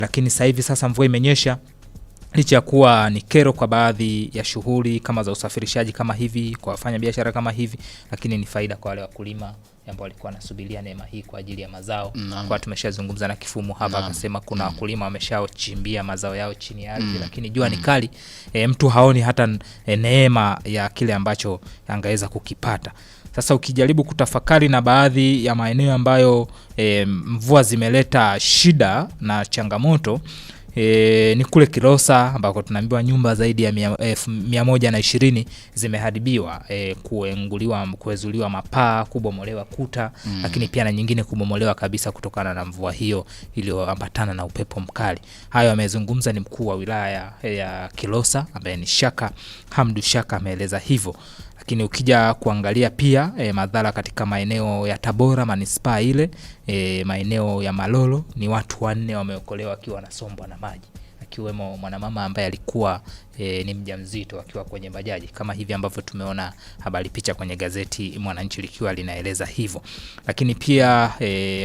lakini sasa hivi sasa mvua imenyesha, licha ya kuwa ni kero kwa baadhi ya shughuli kama za usafirishaji kama hivi, kwa wafanya biashara kama hivi, lakini ni faida kwa wale wakulima ambao walikuwa wanasubiria neema hii kwa ajili ya mazao. Kwa tumeshazungumza na Kifumu hapa akasema kuna wakulima wameshaochimbia mazao yao chini ya ardhi, lakini jua ni kali, mtu haoni hata neema ya kile ambacho angeweza kukipata. Sasa ukijaribu kutafakari na baadhi ya maeneo ambayo mvua zimeleta shida na changamoto, ni kule Kilosa ambako tunaambiwa nyumba zaidi ya 120 zimeharibiwa, kuezuliwa mapaa, kubomolewa kuta, lakini pia na nyingine kubomolewa kabisa kutokana na mvua hiyo iliyoambatana na upepo mkali. Hayo amezungumza ni mkuu wa wilaya ya Kilosa ambaye ni Shaka Hamdu Shaka, ameeleza hivyo. Lakini ukija kuangalia pia madhara katika maeneo ya Tabora manispaa ile, maeneo ya Malolo, ni watu 4 wameokolewa wakiwa wanasombwa na maji, akiwemo mwanamama ambaye alikuwa ni mjamzito akiwa kwenye bajaji, kama hivi ambavyo tumeona habari picha kwenye gazeti Mwananchi likiwa linaeleza hivyo. Lakini pia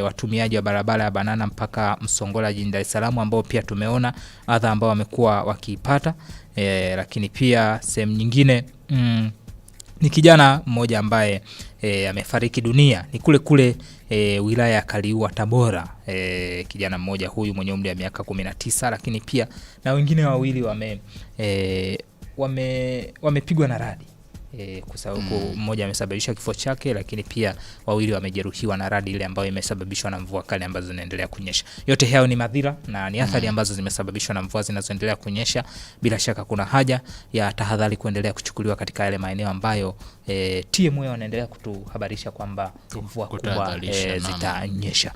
watumiaji wa barabara ya Banana mpaka Msongola jijini Dar es Salaam ambao pia tumeona adha ambao wamekuwa wakiipata. Lakini pia sehemu nyingine ni kijana mmoja ambaye amefariki dunia, ni kule wilaya ya Kaliua Tabora. Kijana mmoja huyu mwenye umri wa miaka 19, lakini pia na wengine wawili wamepigwa na radi, kwa sababu mmoja amesababisha kifo chake, lakini pia wawili wamejeruhiwa na radi ile ambayo imesababishwa na mvua kali ambazo zinaendelea kunyesha. Yote hayo ni madhira na ni athari ambazo zimesababishwa na mvua zinazoendelea kunyesha. Bila shaka kuna haja ya tahadhari kuendelea kuchukuliwa katika yale maeneo ambayo TMA wanaendelea kutuhabarisha kwamba mvua kubwa zitanyesha.